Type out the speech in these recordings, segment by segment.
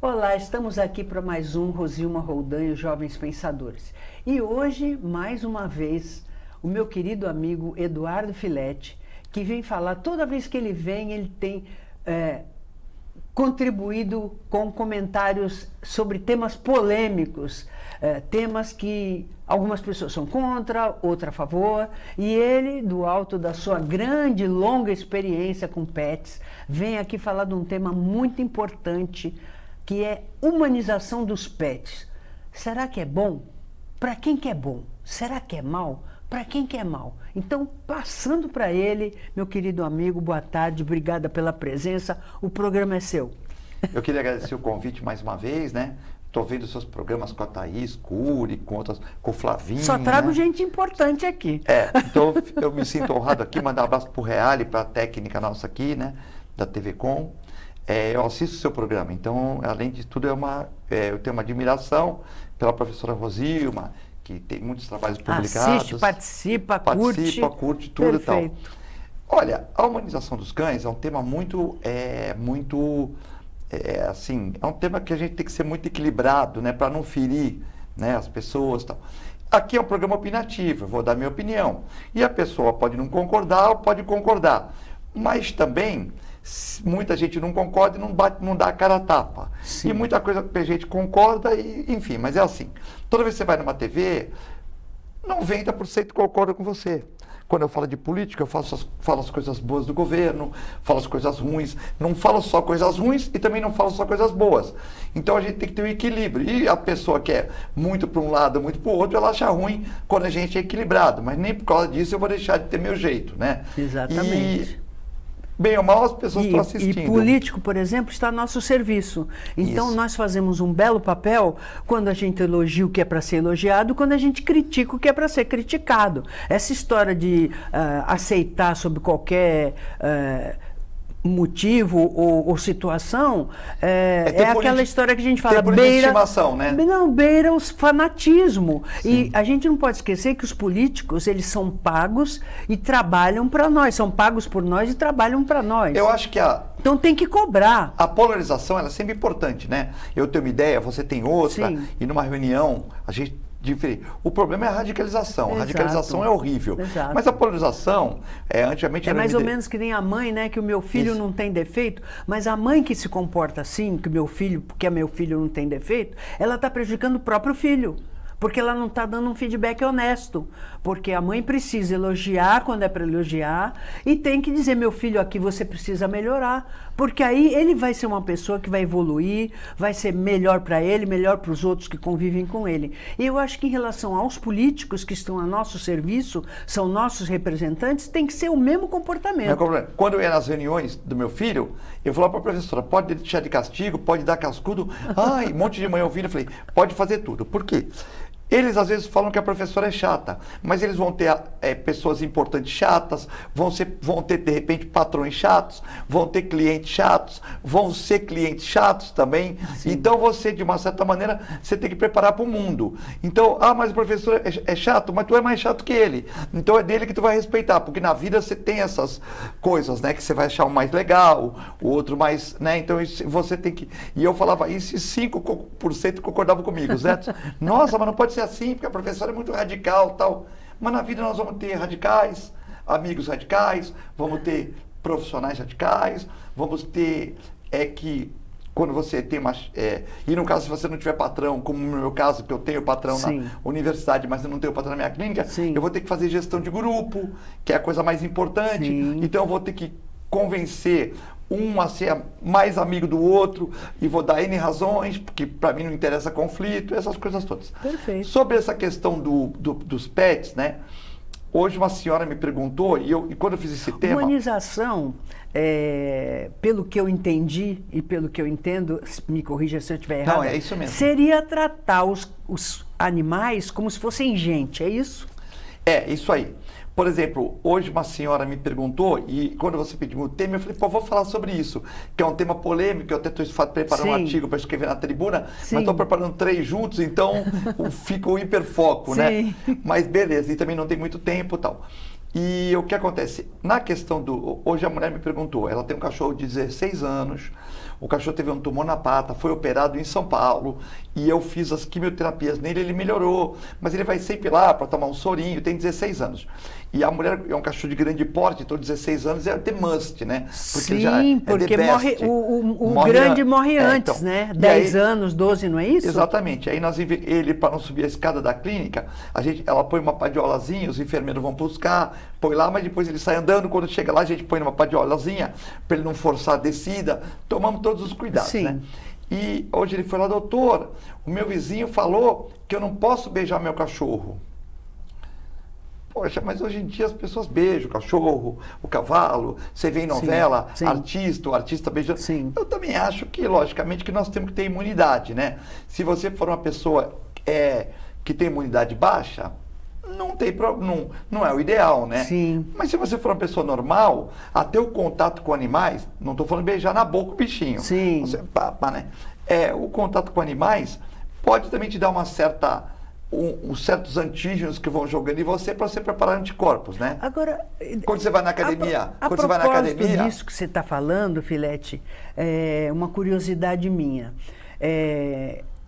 Olá, estamos aqui para mais um Rosilma Roldan e os Jovens Pensadores. E hoje, mais uma vez, o meu querido amigo Eduardo Filete, que vem falar, toda vez que ele vem, ele tem contribuído com comentários sobre temas polêmicos, temas que algumas pessoas são contra, outras a favor, e ele, do alto da sua grande e longa experiência com pets, vem aqui falar de um tema muito importante, que é humanização dos pets. Será que é bom? Para quem que é bom? Será que é mal? Para quem que é mal? Então, passando para ele, meu querido amigo, boa tarde, obrigada pela presença, o programa é seu. Eu queria agradecer o convite mais uma vez, né? Estou vendo seus programas com a Thaís, com o Uri, com o Flavinho. Só trago, né? gente importante aqui. Então eu me sinto honrado aqui, mandar um abraço para o Reale, para a técnica nossa aqui, né? Da TV Com. Eu assisto o seu programa, então, além de tudo, eu tenho uma admiração pela professora Rosilma, que tem muitos trabalhos publicados. Assiste, participa, curte tudo. Perfeito. E tal. Olha, a humanização dos cães é um tema assim, é um tema que a gente tem que ser muito equilibrado, né, para não ferir, né, as pessoas, tal. Aqui é um programa opinativo, eu vou dar minha opinião. E a pessoa pode não concordar ou pode concordar. Mas também, muita gente não concorda e não dá a cara a tapa. Sim. E muita coisa a gente concorda, enfim, mas é assim. Toda vez que você vai numa TV, 90% concorda com você. Quando eu falo de política, eu falo as coisas boas do governo, falo as coisas ruins. Não falo só coisas ruins e também não falo só coisas boas. Então a gente tem que ter um equilíbrio. E a pessoa que é muito para um lado, muito para o outro, ela acha ruim quando a gente é equilibrado. Mas nem por causa disso eu vou deixar de ter meu jeito, né? Exatamente. Bem ou mal, as pessoas estão assistindo. E político, por exemplo, está a nosso serviço. Então, nós fazemos um belo papel quando a gente elogia o que é para ser elogiado, quando a gente critica o que é para ser criticado. Essa história de aceitar sob qualquer motivo ou situação é aquela história que a gente fala, beira né? Não, beira o fanatismo. Sim. E a gente não pode esquecer que os políticos, eles são pagos e trabalham para nós, são pagos por nós e trabalham para nós. Eu acho que então tem que cobrar. A polarização, ela é sempre importante, né? Eu tenho uma ideia, você tem outra, Sim. E numa reunião a gente diferente. O problema é a radicalização. Exato. A radicalização é horrível. Exato. Mas a polarização, antigamente... É mais ou menos que nem a mãe, né? Que o meu filho não tem defeito, mas a mãe que se comporta assim, que meu filho não tem defeito, ela está prejudicando o próprio filho. Porque ela não está dando um feedback honesto. Porque a mãe precisa elogiar quando é para elogiar e tem que dizer, meu filho, aqui você precisa melhorar. Porque aí ele vai ser uma pessoa que vai evoluir, vai ser melhor para ele, melhor para os outros que convivem com ele. E eu acho que em relação aos políticos que estão a nosso serviço, são nossos representantes, tem que ser o mesmo comportamento. Quando eu ia nas reuniões do meu filho, eu falava para a professora, pode deixar de castigo, pode dar cascudo. Ai, um monte de mãe ouvindo, eu falei, pode fazer tudo. Por quê? Eles às vezes falam que a professora é chata, mas eles vão ter pessoas importantes chatas, vão ter de repente patrões chatos, vão ter clientes chatos, vão ser clientes chatos também. Sim. Então você, de uma certa maneira, você tem que preparar para o mundo. Então, mas o professor é chato, mas tu é mais chato que ele. Então é dele que tu vai respeitar, porque na vida você tem essas coisas, né? Que você vai achar um mais legal, o outro mais, né? Então você tem que... E eu falava isso e 5% concordavam comigo, Zé. Nossa, mas não pode ser assim, porque a professora é muito radical, tal. Mas na vida nós vamos ter radicais, amigos radicais, vamos ter profissionais radicais, vamos ter que quando você tem uma... e no caso, se você não tiver patrão, como no meu caso, que eu tenho patrão Sim. na universidade, mas eu não tenho patrão na minha clínica, Sim. eu vou ter que fazer gestão de grupo, que é a coisa mais importante. Sim. Então eu vou ter que convencer um a ser mais amigo do outro e vou dar N razões, porque para mim não interessa conflito, essas coisas todas. Perfeito. Sobre essa questão dos pets, né? Hoje uma senhora me perguntou, e quando eu fiz esse tema... Humanização, pelo que eu entendi e pelo que eu entendo, me corrija se eu estiver errado, não, é isso mesmo. Seria tratar os animais como se fossem gente, é isso? É, isso aí. Por exemplo, hoje uma senhora me perguntou, e quando você pediu o tema, eu falei, vou falar sobre isso, que é um tema polêmico, eu até estou preparando um artigo para escrever na tribuna, Sim. mas estou preparando 3 juntos, então fica o hiperfoco, né? Mas beleza, e também não tem muito tempo e tal. E o que acontece? Na questão do... Hoje a mulher me perguntou, ela tem um cachorro de 16 anos, o cachorro teve um tumor na pata, foi operado em São Paulo, e eu fiz as quimioterapias nele, ele melhorou, mas ele vai sempre lá para tomar um sorinho, tem 16 anos. E a mulher é um cachorro de grande porte, então 16 anos é the must, né? Porque sim, porque morre, o grande morre antes, então, né? 10 anos, 12, não é isso? Exatamente. Aí ele, para não subir a escada da clínica, ela põe uma padiolazinha, os enfermeiros vão buscar, põe lá, mas depois ele sai andando, quando chega lá a gente põe numa padiolazinha, para ele não forçar a descida, tomamos todos os cuidados, sim, né? E hoje ele foi lá, doutor, o meu vizinho falou que eu não posso beijar meu cachorro. Poxa, mas hoje em dia as pessoas beijam o cachorro, o cavalo, você vê em novela, sim, sim. O artista beijando. Sim. Eu também acho que, logicamente, que nós temos que ter imunidade, né? Se você for uma pessoa que tem imunidade baixa, não é o ideal, né? Sim. Mas se você for uma pessoa normal, até o contato com animais, não estou falando beijar na boca o bichinho. Sim. Você, né? O contato com animais pode também te dar uma certa... uns certos antígenos que vão jogando em você para você preparar anticorpos, né? Agora, quando você vai na academia, disso que você está falando, Filete, uma curiosidade minha.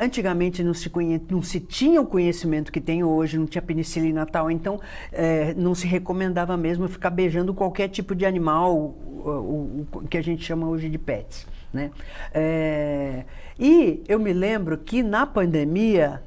Antigamente não se tinha o conhecimento que tem hoje, não tinha penicilina e tal, então não se recomendava mesmo ficar beijando qualquer tipo de animal, o que a gente chama hoje de pets, né? E eu me lembro que na pandemia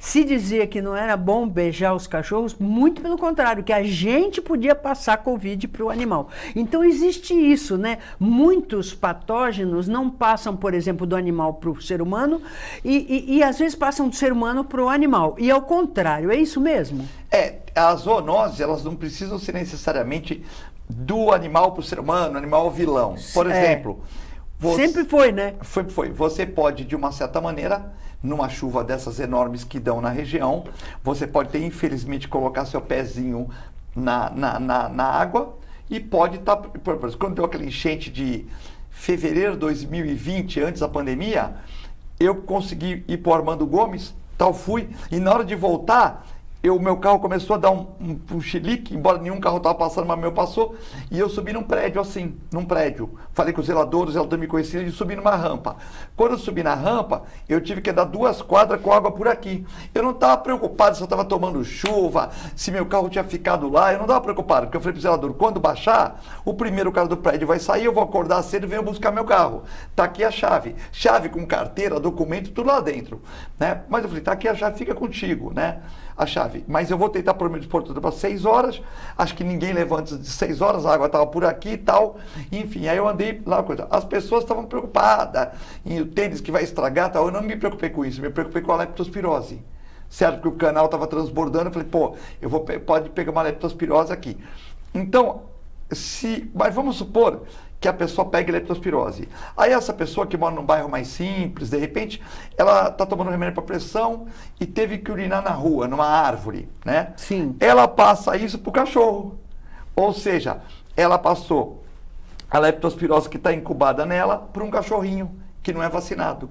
se dizia que não era bom beijar os cachorros, muito pelo contrário, que a gente podia passar Covid para o animal. Então existe isso, né? Muitos patógenos não passam, por exemplo, do animal para o ser humano e às vezes passam do ser humano para o animal. E ao contrário, é isso mesmo? As zoonoses, elas não precisam ser necessariamente do animal para o ser humano, animal vilão. Por exemplo... Sempre foi, né? Foi. Você pode, de uma certa maneira, numa chuva dessas enormes que dão na região, você pode ter, infelizmente, colocar seu pezinho na água e pode estar... Por exemplo, quando deu aquela enchente de fevereiro de 2020, antes da pandemia, eu consegui ir para o Armando Gomes, fui, e na hora de voltar... meu carro começou a dar um chilique, embora nenhum carro estava passando, mas o meu passou, e eu subi num prédio. Falei com o zelador me conhecia e subi numa rampa. Quando eu subi na rampa, eu tive que andar 2 quadras com água por aqui. Eu não estava preocupado se eu estava tomando chuva, se meu carro tinha ficado lá, eu não estava preocupado, porque eu falei para o zelador, quando baixar, o primeiro cara do prédio vai sair, eu vou acordar cedo e venho buscar meu carro. Está aqui a chave. Chave com carteira, documento, tudo lá dentro, né? Mas eu falei, está aqui a chave, fica contigo, né? A chave, mas eu vou tentar pôr meu desporto para 6 horas, acho que ninguém levou antes de 6 horas, a água estava por aqui e tal, enfim, aí eu andei lá, as pessoas estavam preocupadas em o tênis que vai estragar, tal. Eu não me preocupei com isso, me preocupei com a leptospirose, certo, porque o canal estava transbordando, eu falei, pode pegar uma leptospirose aqui. Então, mas vamos supor que a pessoa pegue leptospirose. Aí essa pessoa que mora num bairro mais simples, de repente, ela está tomando remédio para pressão e teve que urinar na rua, numa árvore, né? Sim. Ela passa isso para o cachorro. Ou seja, ela passou a leptospirose que está incubada nela para um cachorrinho que não é vacinado.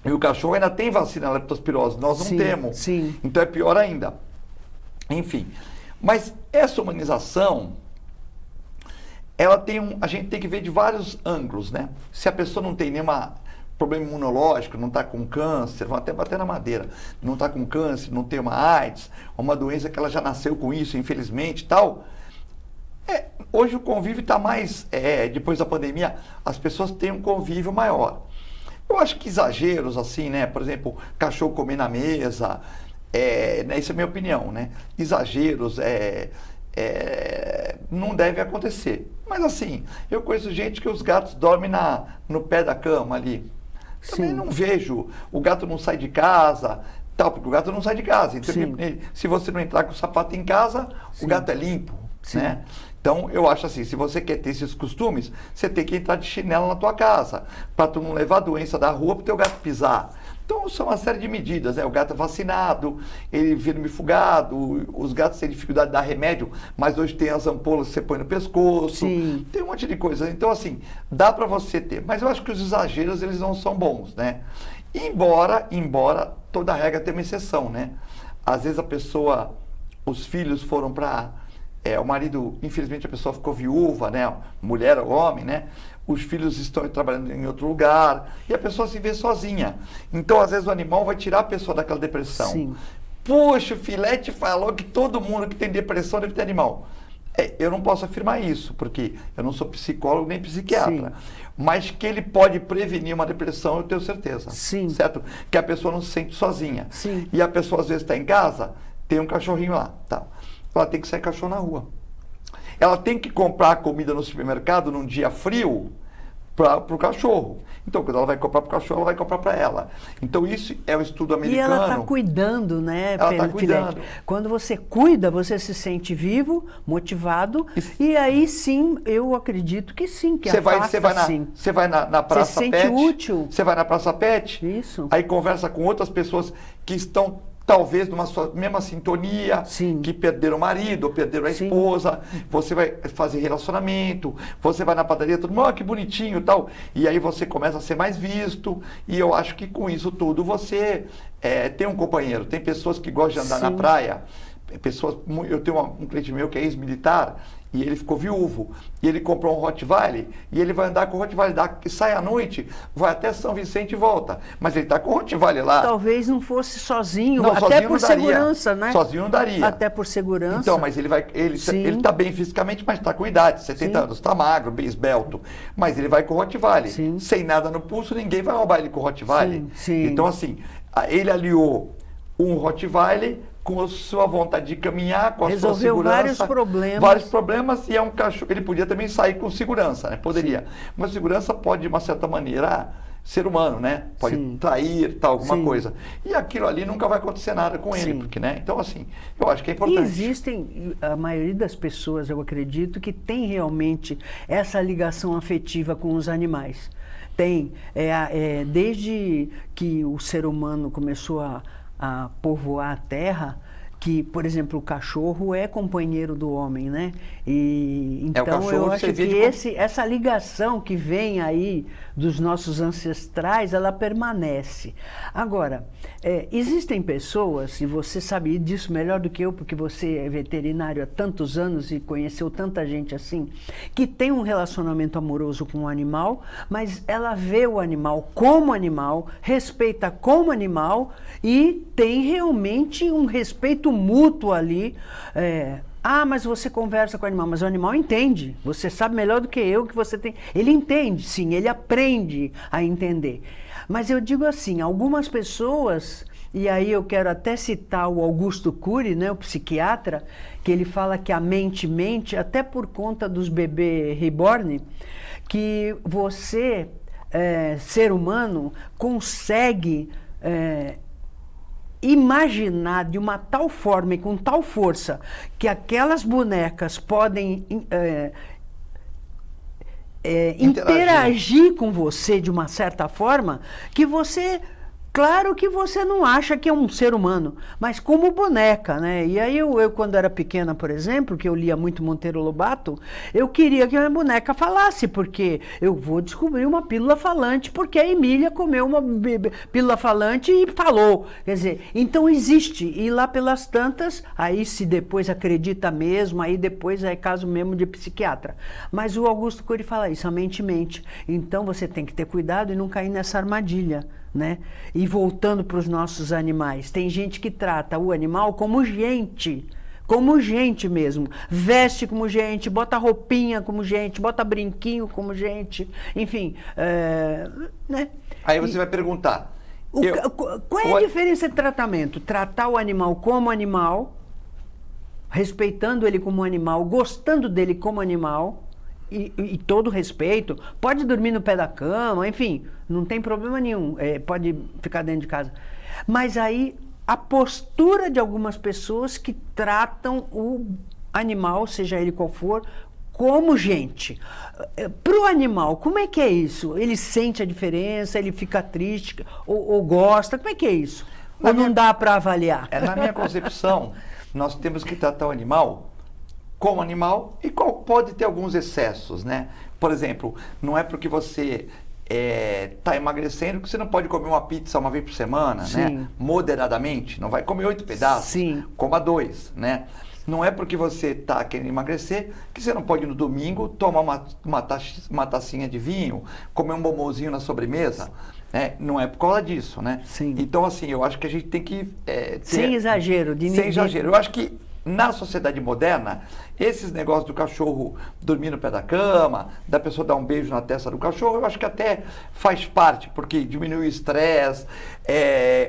E o cachorro ainda tem vacina na leptospirose, nós não temos. Sim. Então é pior ainda. Enfim, mas essa humanização... a gente tem que ver de vários ângulos, né? Se a pessoa não tem nenhum problema imunológico, não está com câncer, vão até bater na madeira, não está com câncer, não tem uma AIDS, uma doença que ela já nasceu com isso, infelizmente, tal. Hoje o convívio está mais, depois da pandemia, as pessoas têm um convívio maior. Eu acho que exageros, assim, né? Por exemplo, cachorro comer na mesa, né? Isso é a minha opinião, né? Exageros, não deve acontecer. Mas assim, eu conheço gente que os gatos dormem no pé da cama ali. Também não vejo. O gato não sai de casa, tal, porque o gato não sai de casa. Então, se você não entrar com o sapato em casa, o gato é limpo, né? Então, eu acho assim, se você quer ter esses costumes, você tem que entrar de chinelo na tua casa, para tu não levar a doença da rua para o teu gato pisar. Então, são uma série de medidas, né? O gato é vacinado, ele vermifugado, os gatos têm dificuldade de dar remédio, mas hoje tem as ampolas que você põe no pescoço, tem um monte de coisa. Então, assim, dá para você ter. Mas eu acho que os exageros, eles não são bons, né? Embora toda regra tenha uma exceção, né? Às vezes a pessoa, os filhos foram para o marido, infelizmente a pessoa ficou viúva, né? Mulher ou homem, né? Os filhos estão trabalhando em outro lugar e a pessoa se vê sozinha. Então, às vezes, o animal vai tirar a pessoa daquela depressão. Sim. Puxa, o Filete falou que todo mundo que tem depressão deve ter animal. Eu não posso afirmar isso, porque eu não sou psicólogo nem psiquiatra. Sim. Mas que ele pode prevenir uma depressão, eu tenho certeza. Sim. Certo? Que a pessoa não se sente sozinha. Sim. E a pessoa, às vezes, está em casa, tem um cachorrinho lá. Tá. Ela tem que sair cachorro na rua. Ela tem que comprar comida no supermercado num dia frio para o cachorro. Então, quando ela vai comprar para o cachorro, ela vai comprar para ela. Então, isso é o estudo americano. E ela está cuidando, né, ela está cuidando. Quando você cuida, você se sente vivo, motivado, e aí sim, eu acredito que sim, que Você vai na Praça Pet. Você se sente útil. Você vai na Praça Pet. Isso. Aí conversa com outras pessoas que estão talvez numa mesma sintonia, sim, que perderam o marido ou perderam a esposa, você vai fazer relacionamento, você vai na padaria, todo mundo, que bonitinho e tal, e aí você começa a ser mais visto, e eu acho que com isso tudo você tem um companheiro. Tem pessoas que gostam de andar na praia, eu tenho um cliente meu que é ex-militar, e ele ficou viúvo, e ele comprou um Rottweiler, e ele vai andar com o Rottweiler, sai à noite, vai até São Vicente e volta, mas ele está com o Rottweiler lá. Talvez não fosse sozinho, não, até sozinho por segurança, né? Sozinho não daria. Até por segurança. Então, mas ele está bem fisicamente, mas está com idade, 70 anos, está magro, bem esbelto, mas ele vai com o Rottweiler, sem nada no pulso, ninguém vai roubar ele com o Rottweiler. Então, assim, ele aliou um Rottweiler com a sua vontade de caminhar, com a sua segurança. Vários problemas, e é um cachorro. Ele podia também sair com segurança, né? Poderia. Mas segurança pode, de uma certa maneira, ser humano, né? Pode trair, tal, alguma coisa. E aquilo ali nunca vai acontecer nada com ele, porque, né? Então, assim, eu acho que é importante. E existem, a maioria das pessoas, eu acredito, que tem realmente essa ligação afetiva com os animais. Tem. Desde que o ser humano começou a povoar a terra, que, por exemplo, o cachorro é companheiro do homem, né? E então eu acho que essa ligação que vem aí dos nossos ancestrais, ela permanece. Agora, existem pessoas, e você sabe disso melhor do que eu, porque você é veterinário há tantos anos e conheceu tanta gente assim, que tem um relacionamento amoroso com o animal, mas ela vê o animal como animal, respeita como animal e tem realmente um respeito mútuo ali. Mas você conversa com o animal, mas o animal entende. Você sabe melhor do que eu que você tem. Ele entende, sim, ele aprende a entender. Mas eu digo assim, algumas pessoas, e aí eu quero até citar o Augusto Cury, né, o psiquiatra, que ele fala que a mente mente, até por conta dos bebês reborn, que você, ser humano, consegue imaginar de uma tal forma e com tal força que aquelas bonecas podem interagir com você de uma certa forma, que você... Claro que você não acha que é um ser humano, mas como boneca, né? E aí eu quando era pequena, por exemplo, que eu lia muito Monteiro Lobato, eu queria que a minha boneca falasse, porque eu vou descobrir uma pílula falante, porque a Emília comeu uma pílula falante e falou. Quer dizer, então existe, e lá pelas tantas, aí se depois acredita mesmo, aí depois é caso mesmo de psiquiatra. Mas o Augusto Cury fala isso, a mente mente. Então você tem que ter cuidado e não cair nessa armadilha, né? E voltando para os nossos animais, tem gente que trata o animal como gente mesmo, veste como gente, bota roupinha como gente, bota brinquinho como gente, enfim, né? Aí você vai perguntar, qual é a diferença de tratamento? Tratar o animal como animal, respeitando ele como animal, gostando dele como animal, e todo respeito, pode dormir no pé da cama, enfim, não tem problema nenhum, pode ficar dentro de casa. Mas aí, a postura de algumas pessoas que tratam o animal, seja ele qual for, como gente. Para o animal, como é que é isso? Ele sente a diferença, ele fica triste, ou gosta, como é que é isso? Ou não dá para avaliar? Na minha concepção, nós temos que tratar o animal como animal, e pode ter alguns excessos, né? Por exemplo, não é porque você está emagrecendo que você não pode comer uma pizza uma vez por semana, né? Moderadamente, não vai comer 8 pedaços, coma 2, né? Não é porque você está querendo emagrecer que você não pode no domingo tomar uma tacinha de vinho, comer um bombonzinho na sobremesa. Né? Não é por causa disso, né? Sim. Então, assim, eu acho que a gente tem que... sem exagero. Sem exagero. Eu acho que na sociedade moderna, esses negócios do cachorro dormir no pé da cama, da pessoa dar um beijo na testa do cachorro, eu acho que até faz parte, porque diminui o estresse.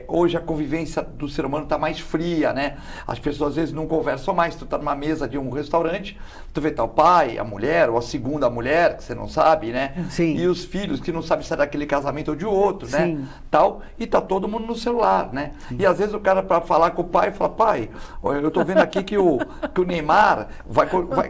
Hoje a convivência do ser humano está mais fria, né? As pessoas às vezes não conversam mais. Tu está numa mesa de um restaurante, tu vê tal pai, a mulher, ou a segunda mulher, que você não sabe, né? Sim. E os filhos, que não sabem se é daquele casamento ou de outro, né? Sim. Tal, e tá todo mundo no celular, né? Sim. E às vezes o cara, para falar com o pai, fala: pai, eu tô vendo aqui que o Neymar vai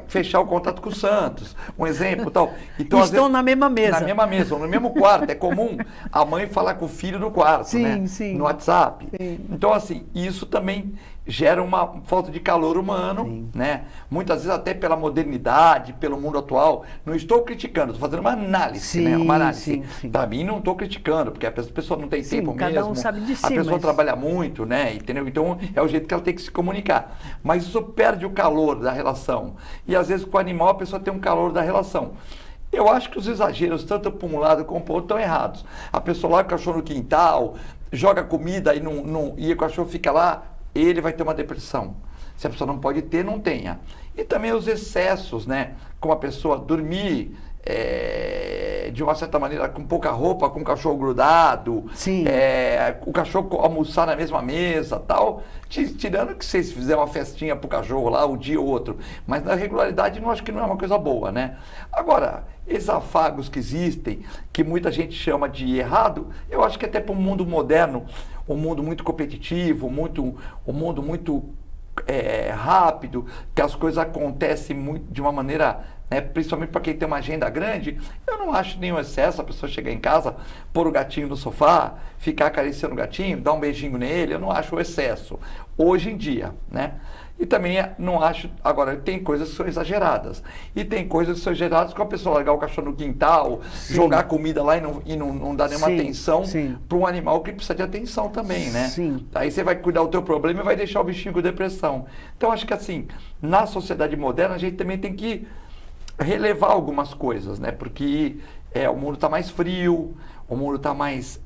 fechar o contrato com o Santos. Um exemplo, tal. Então, estão vezes, na mesma mesa. Na mesma mesa, ou no mesmo quarto. É comum a mãe falar com o filho no quarto, sim, né? Sim. No WhatsApp. Sim. Então, assim, isso também gera uma falta de calor humano, sim. né? Muitas vezes até pela modernidade, pelo mundo atual. Não estou criticando, estou fazendo uma análise, sim, né? Uma análise. Para mim, não estou criticando, porque a pessoa não tem tempo cada mesmo. Um sabe de si, a pessoa trabalha muito, né? Entendeu? Então, é o jeito que ela tem que se comunicar. Mas isso perde o calor da relação. E às vezes com o animal a pessoa tem um calor da relação. Eu acho que os exageros, tanto para um lado como para o outro, estão errados. A pessoa larga o cachorro no quintal, joga comida e o cachorro fica lá, ele vai ter uma depressão. Se a pessoa não pode ter, não tenha. E também os excessos, né? Como a pessoa dormir de uma certa maneira com pouca roupa, com o cachorro grudado, o cachorro almoçar na mesma mesa, tal. Tirando que vocês fizerem uma festinha pro cachorro lá, um dia ou outro. Mas na regularidade, eu acho que não é uma coisa boa, né? Agora, esses afagos que existem, que muita gente chama de errado, eu acho que até para o mundo moderno, um mundo muito competitivo, um mundo muito rápido, que as coisas acontecem muito, de uma maneira, né, principalmente para quem tem uma agenda grande, eu não acho nenhum excesso a pessoa chegar em casa, pôr o gatinho no sofá, ficar acariciando o gatinho, dar um beijinho nele, eu não acho o excesso, hoje em dia, né? E também não acho... Agora, tem coisas que são exageradas. E tem coisas que são exageradas com a pessoa largar o cachorro no quintal, sim. jogar comida lá e não dar nenhuma atenção para um animal que precisa de atenção também, né? Sim. Aí você vai cuidar do teu problema e vai deixar o bichinho com depressão. Então, acho que assim, na sociedade moderna, a gente também tem que relevar algumas coisas, né? Porque o mundo está mais frio, o mundo está mais...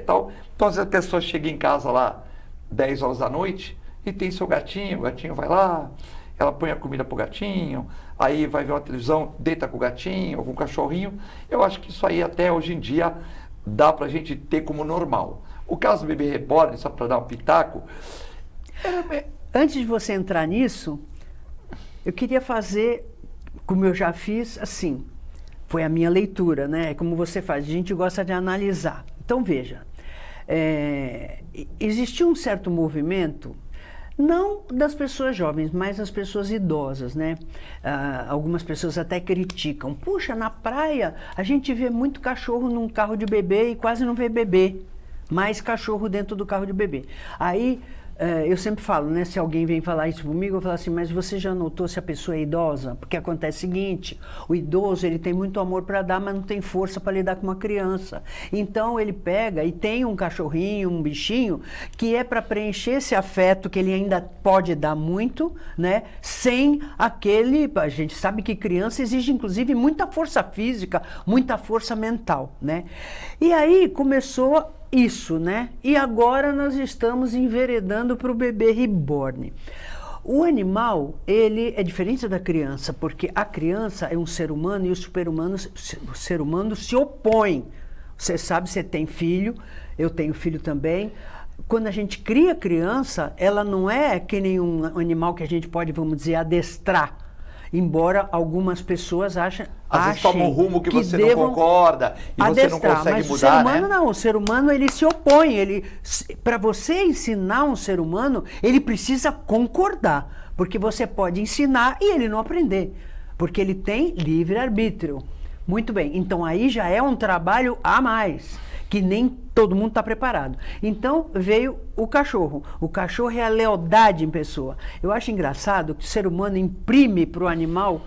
tal. Então, às vezes a pessoa chega em casa lá 10 horas da noite... E tem seu gatinho, o gatinho vai lá, ela põe a comida pro gatinho, aí vai ver uma televisão, deita com o gatinho, ou com o cachorrinho. Eu acho que isso aí até hoje em dia dá pra gente ter como normal. O caso do bebê reborn, só para dar um pitaco... Antes de você entrar nisso, eu queria fazer, como eu já fiz, assim, foi a minha leitura, né? Como você faz, a gente gosta de analisar. Então, veja, existiu um certo movimento... Não das pessoas jovens, mas das pessoas idosas, né? Algumas pessoas até criticam. Puxa, na praia a gente vê muito cachorro num carro de bebê e quase não vê bebê. Mais cachorro dentro do carro de bebê. Aí, eu sempre falo, né? Se alguém vem falar isso comigo, eu falo assim, mas você já notou se a pessoa é idosa? Porque acontece o seguinte, o idoso, ele tem muito amor para dar, mas não tem força para lidar com uma criança. Então, ele pega e tem um cachorrinho, um bichinho, que é para preencher esse afeto que ele ainda pode dar muito, né? Sem aquele... A gente sabe que criança exige, inclusive, muita força física, muita força mental, né? E aí, começou... Isso, né? E agora nós estamos enveredando para o bebê reborn. O animal, ele é diferente da criança, porque a criança é um ser humano e o ser humano se opõe. Você sabe, você tem filho, eu tenho filho também. Quando a gente cria criança, ela não é que nem um animal que a gente pode, vamos dizer, adestrar. Embora algumas pessoas achem... Às vezes toma um rumo que você não concorda e você não consegue mudar, o ser humano, né? Não, o ser humano, ele se opõe. Para você ensinar um ser humano, ele precisa concordar. Porque você pode ensinar e ele não aprender. Porque ele tem livre-arbítrio. Muito bem, então aí já é um trabalho a mais, que nem todo mundo está preparado. Então veio o cachorro. O cachorro é a lealdade em pessoa. Eu acho engraçado que o ser humano imprime para o animal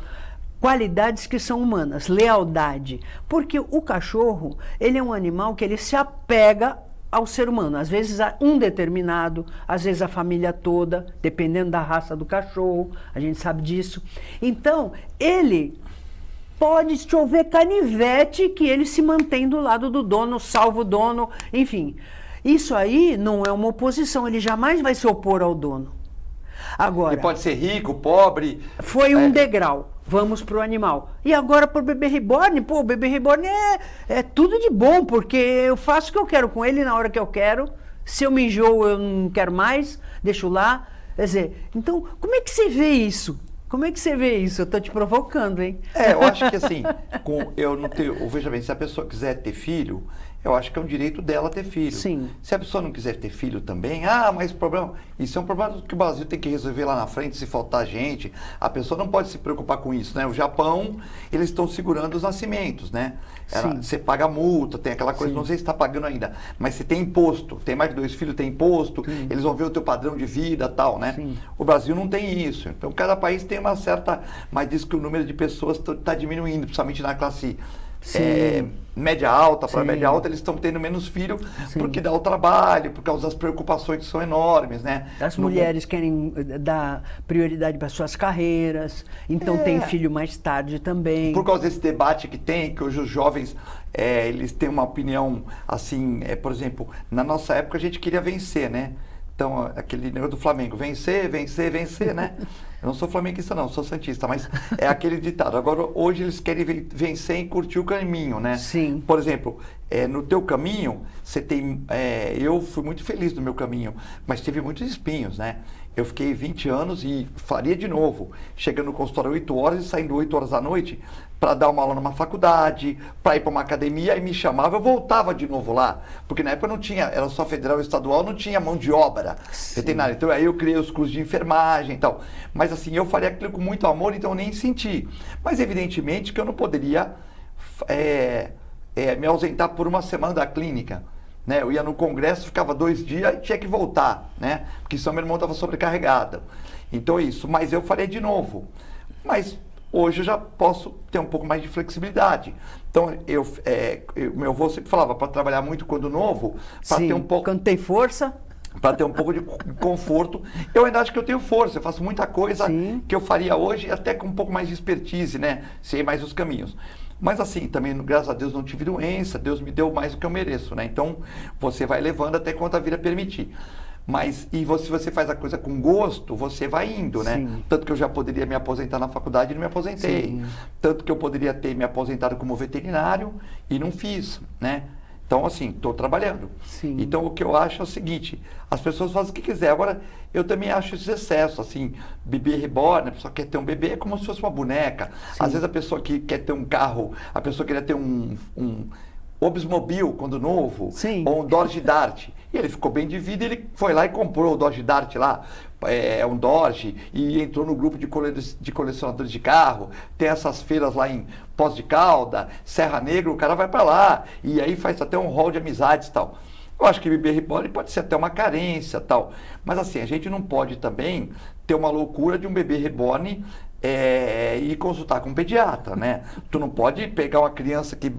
qualidades que são humanas, lealdade. Porque o cachorro, ele é um animal que ele se apega ao ser humano. Às vezes um determinado, às vezes a família toda, dependendo da raça do cachorro, a gente sabe disso. Então, ele pode chover canivete que ele se mantém do lado do dono, salva o dono, enfim. Isso aí não é uma oposição, ele jamais vai se opor ao dono. Agora, ele pode ser rico, pobre. Foi um degrau. Vamos para o animal. E agora para o bebê reborn, pô, o bebê reborn é tudo de bom, porque eu faço o que eu quero com ele na hora que eu quero. Se eu me enjoo, eu não quero mais, deixo lá. Quer dizer, então, como é que você vê isso? Como é que você vê isso? Eu estou te provocando, hein? Eu acho que assim, eu não tenho. Veja bem, se a pessoa quiser ter filho, eu acho que é um direito dela ter filho. Sim. Se a pessoa não quiser ter filho também, mas problema. Isso é um problema que o Brasil tem que resolver lá na frente, se faltar gente. A pessoa não pode se preocupar com isso, né? O Japão, eles estão segurando os nascimentos, né? Você paga multa, tem aquela coisa, não sei se está pagando ainda, mas você tem imposto, tem mais de 2 filhos, tem imposto, eles vão ver o teu padrão de vida, tal, né? Sim. O Brasil não tem isso. Então, cada país tem uma certa, mas diz que o número de pessoas está diminuindo, principalmente na classe média alta, para média alta, eles estão tendo menos filho, porque dá o trabalho, por causa das preocupações que são enormes, né? As mulheres querem dar prioridade para suas carreiras, então tem filho mais tarde também. Por causa desse debate que tem, que hoje os jovens, eles têm uma opinião, assim, por exemplo, na nossa época a gente queria vencer, né? Então, aquele negócio do Flamengo, vencer, vencer, vencer, né? Eu não sou flamenguista não, sou santista, mas é aquele ditado. Agora, hoje eles querem vencer e curtir o caminho, né? Sim. Por exemplo, no teu caminho, você tem... eu fui muito feliz no meu caminho, mas tive muitos espinhos, né? Eu fiquei 20 anos e faria de novo, chegando no consultório 8 horas e saindo 8 horas da noite para dar uma aula numa faculdade, para ir para uma academia, e me chamava, eu voltava de novo lá, porque na época não tinha, era só federal e estadual, não tinha mão de obra veterinária. Então aí eu criei os cursos de enfermagem e tal. Mas assim, eu faria aquilo com muito amor, então eu nem senti. Mas evidentemente que eu não poderia me ausentar por uma semana da clínica. Né? Eu ia no congresso, ficava 2 dias e tinha que voltar, né? Porque senão meu irmão estava sobrecarregado. Então é isso, mas eu farei de novo. Mas hoje eu já posso ter um pouco mais de flexibilidade. Então, meu avô sempre falava para trabalhar muito quando novo, para ter um pouco... Quando tem força... Para ter um pouco de conforto. Eu ainda acho que eu tenho força, eu faço muita coisa que eu faria hoje, até com um pouco mais de expertise, né? Sei mais os caminhos. Mas assim, também, graças a Deus, não tive doença, Deus me deu mais do que eu mereço, né? Então, você vai levando até quanto a vida permitir. Mas, se você faz a coisa com gosto, você vai indo, né? Sim. Tanto que eu já poderia me aposentar na faculdade e não me aposentei. Sim. Tanto que eu poderia ter me aposentado como veterinário e não fiz, né? Então, assim, estou trabalhando. Sim. Então, o que eu acho é o seguinte, as pessoas fazem o que quiser. Agora, eu também acho esse excesso, assim, bebê reborn, a pessoa quer ter um bebê, é como se fosse uma boneca. Sim. Às vezes a pessoa que quer ter um carro, a pessoa queria ter um Oldsmobile quando novo, Sim. ou um Dodge Dart. E ele ficou bem de vida, ele foi lá e comprou o Dodge Dart lá, um Dodge, e entrou no grupo de colecionadores de carro. Tem essas feiras lá em Poços de Caldas, Serra Negra, o cara vai para lá, e aí faz até um hall de amizades e tal. Eu acho que bebê reborn pode ser até uma carência tal, mas assim, a gente não pode também ter uma loucura de um bebê reborn e consultar com um pediatra, né? Tu não pode pegar uma criança que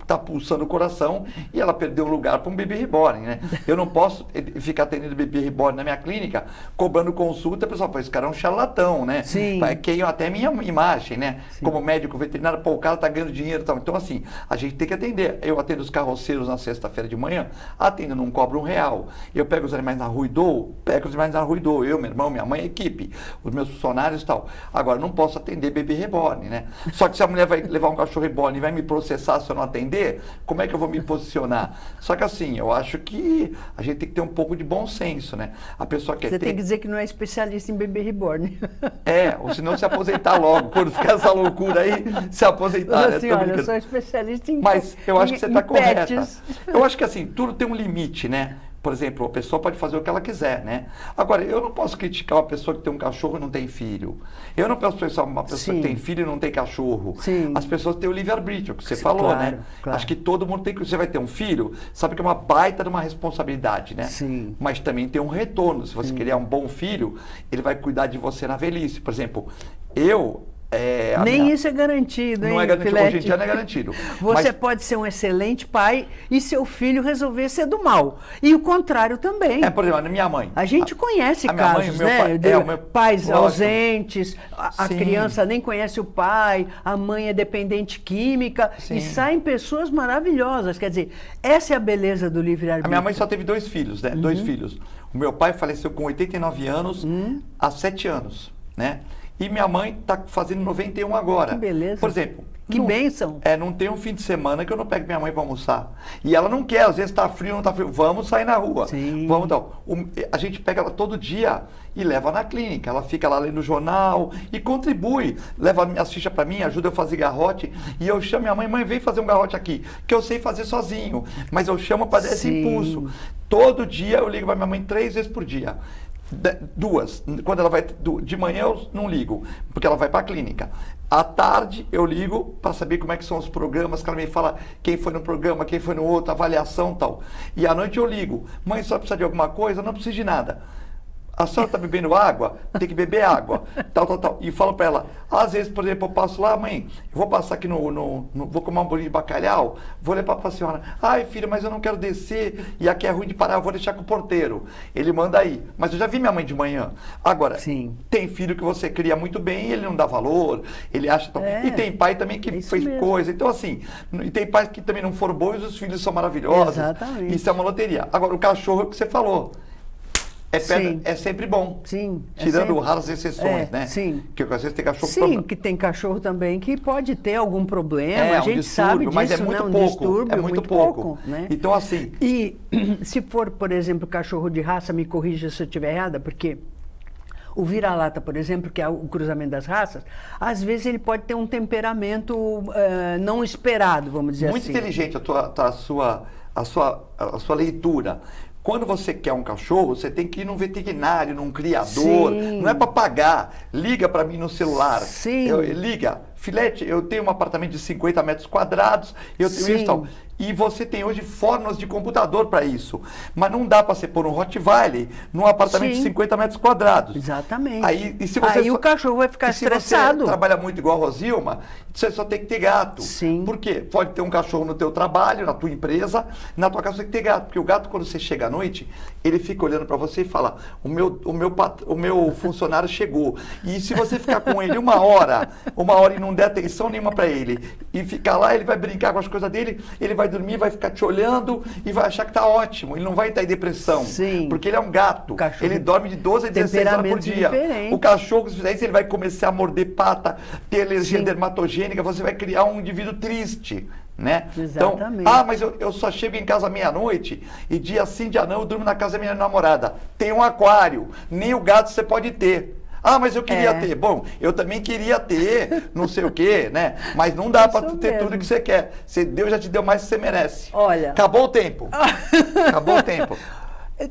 tá pulsando o coração e ela perder um lugar para um bebê reborn, né? Eu não posso ficar atendendo bebê reborn na minha clínica, cobrando consulta, pessoal, esse cara é um charlatão, né? Sim. Queimam até minha imagem, né? Sim. Como médico veterinário, o cara tá ganhando dinheiro e tal. Então, assim, a gente tem que atender. Eu atendo os carroceiros na sexta-feira de manhã, atendo, não cobro R$1. Eu pego os animais na rua e dou, eu, meu irmão, minha mãe, a equipe, os meus funcionários e tal. Agora, não posso atender bebê reborn, né? Só que se a mulher vai levar um cachorro reborn e vai me processar se eu não atender, como é que eu vou me posicionar? Só que assim, eu acho que a gente tem que ter um pouco de bom senso, né? A pessoa quer Você tem que dizer que não é especialista em bebê reborn. Ou se não se aposentar logo, quando ficar essa loucura aí, se aposentar. Assim, olha, eu sou especialista em Mas eu acho que você está correta. pets. Eu acho que assim, tudo tem um limite, né? Por exemplo, a pessoa pode fazer o que ela quiser, né? Agora, eu não posso criticar uma pessoa que tem um cachorro e não tem filho. Eu não posso pensar uma pessoa que tem filho e não tem cachorro. Sim. As pessoas têm o livre-arbítrio, que você falou, claro, né? Claro. Acho que todo mundo tem que... Você vai ter um filho, sabe que é uma baita de uma responsabilidade, né? Sim. Mas também tem um retorno. Se você criar um bom filho, ele vai cuidar de você na velhice. Por exemplo, eu Nem isso é garantido, hein, não é garantido, Filete? hoje em dia não é garantido. Você pode ser um excelente pai e seu filho resolver ser do mal. E o contrário também. Por exemplo, a minha mãe. A gente conhece casos, mãe, né? Pais lógico. ausentes, a criança nem conhece o pai, a mãe é dependente química, e saem pessoas maravilhosas. Quer dizer, essa é a beleza do livre-arbítrio. A minha mãe só teve 2 filhos, né? 2 filhos. O meu pai faleceu com 89 anos, há 7 anos, né? E minha mãe está fazendo 91 agora. Que beleza. Por exemplo. Que bênção. Não tem um fim de semana que eu não pego minha mãe para almoçar. E ela não quer, às vezes está frio, não está frio. Vamos sair na rua. Sim. Vamos então. A gente pega ela todo dia e leva na clínica. Ela fica lá lendo o jornal e contribui. Leva minhas fichas para mim, ajuda eu a fazer garrote. E eu chamo minha mãe, vem fazer um garrote aqui. Que eu sei fazer sozinho. Mas eu chamo para dar esse impulso. Todo dia eu ligo para minha mãe 3 vezes por dia. 2. Quando ela vai de manhã eu não ligo, porque ela vai para a clínica. À tarde eu ligo para saber como é que são os programas, que ela me fala quem foi no programa, quem foi no outro, avaliação e tal. E à noite eu ligo, mãe, só precisa de alguma coisa? Não precisa de nada. A senhora está bebendo água? Tem que beber água. Tal. E falo para ela, às vezes, por exemplo, eu passo lá, mãe, eu vou passar aqui vou comer um bolinho de bacalhau, vou levar para a senhora. Ai, filha, mas eu não quero descer, e aqui é ruim de parar, eu vou deixar com o porteiro. Ele manda aí. Mas eu já vi minha mãe de manhã. Agora, tem filho que você cria muito bem e ele não dá valor, ele acha... E tem pai também que fez coisa. Então, assim, e tem pais que também não foram bons e os filhos são maravilhosos. Exatamente. Isso é uma loteria. Agora, o cachorro é o que você falou. É sempre bom. Sim. Tirando raras exceções, né? Sim. Que às vezes tem cachorro... Sim, que tem cachorro também que pode ter algum problema. A gente distúrbio, sabe disso, mas é muito né? pouco. Distúrbio, É muito pouco. Né? Então, assim... E se for, por exemplo, cachorro de raça, me corrija se eu estiver errada, porque o vira-lata, por exemplo, que é o cruzamento das raças, às vezes ele pode ter um temperamento não esperado, vamos dizer muito assim. Muito inteligente a sua leitura. Quando você quer um cachorro, você tem que ir num veterinário, num criador. Sim. Não é para pagar. Liga para mim no celular. Sim. Liga. Filete, eu tenho um apartamento de 50 metros quadrados, eu tenho isso e tal. E você tem hoje formas de computador para isso. Mas não dá para você pôr um Rottweiler num apartamento de 50 metros quadrados. Exatamente. Aí o cachorro vai ficar estressado. Se você trabalha muito igual a Rosilma, você só tem que ter gato. Sim. Por quê? Pode ter um cachorro no teu trabalho, na tua empresa, na tua casa você tem que ter gato. Porque o gato, quando você chega à noite, ele fica olhando para você e fala, o meu funcionário chegou. E se você ficar com ele uma hora e não der atenção nenhuma para ele, e ficar lá, ele vai brincar com as coisas dele, ele vai dormir, vai ficar te olhando e vai achar que tá ótimo. Ele não vai estar em depressão. Sim. Porque ele é um gato. Ele dorme de 12 a 16 horas por dia. Diferente. O cachorro, se fizer isso, ele vai começar a morder pata, ter alergia dermatogênica, você vai criar um indivíduo triste. Né? Exatamente. Então, mas eu só chego em casa meia-noite e dia sim, dia não, eu durmo na casa da minha namorada. Tem um aquário. Nem o gato você pode ter. Mas eu queria ter. Bom, eu também queria ter, não sei o quê, né? Mas não dá para ter tudo que você quer. Deus já te deu mais do que você merece. Olha. Acabou o tempo. Acabou o tempo.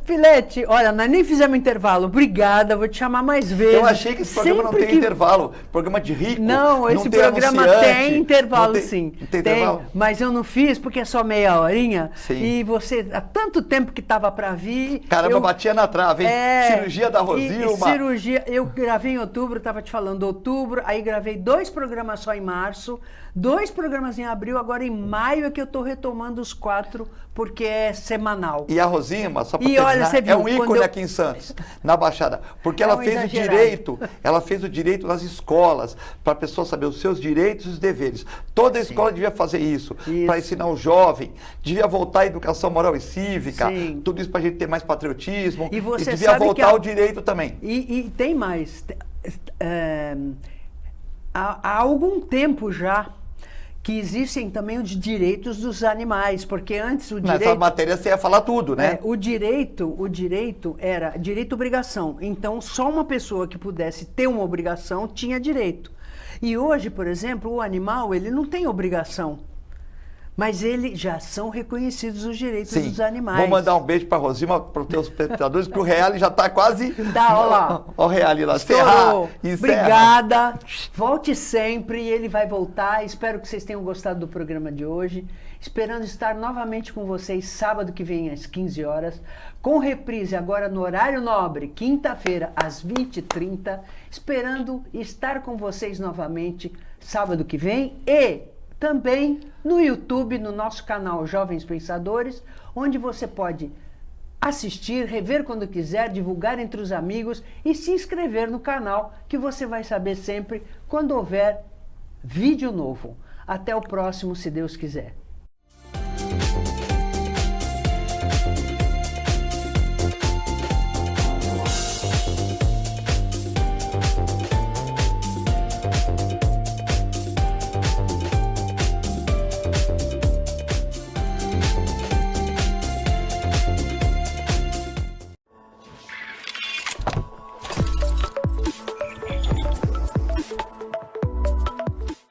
Filete, olha, nós nem fizemos intervalo. Obrigada, vou te chamar mais vezes. Eu achei que esse programa não tem intervalo. Programa de rico. Não, esse programa tem intervalo, sim. Tem intervalo? Mas eu não fiz porque é só meia horinha. Sim. E você, há tanto tempo que estava para vir. Caramba, batia na trave, hein? Cirurgia da Rosilma. Cirurgia, eu gravei em outubro, estava te falando outubro, aí gravei 2 programas só em março, 2 programas em abril, agora em maio é que eu estou retomando os 4, porque é semanal. E a Rosilma, só para olha, você viu, é um ícone aqui em Santos, na Baixada, porque ela fez o direito nas escolas, para a pessoa saber os seus direitos e os deveres. Toda a escola devia fazer isso. Para ensinar o jovem, devia voltar a educação moral e cívica, tudo isso para a gente ter mais patriotismo, e devia voltar o direito também. E tem mais, há algum tempo já, que existem também os direitos dos animais, porque antes o direito... Nessa matéria você ia falar tudo, né? O direito era direito-obrigação. Então, só uma pessoa que pudesse ter uma obrigação tinha direito. E hoje, por exemplo, o animal, ele não tem obrigação. Mas eles já são reconhecidos os direitos Sim. dos animais. Vou mandar um beijo para a Rosima, para os teus espectadores, porque o Reale já está quase... Dá, olha lá. Olha o Reale lá. Estourou. Encerra. Obrigada. Volte sempre, ele vai voltar. Espero que vocês tenham gostado do programa de hoje. Esperando estar novamente com vocês sábado que vem às 15 horas. Com reprise agora no horário nobre, quinta-feira às 20h30. Esperando estar com vocês novamente sábado que vem e... também no YouTube, no nosso canal Jovens Pensadores, onde você pode assistir, rever quando quiser, divulgar entre os amigos e se inscrever no canal, que você vai saber sempre quando houver vídeo novo. Até o próximo, se Deus quiser.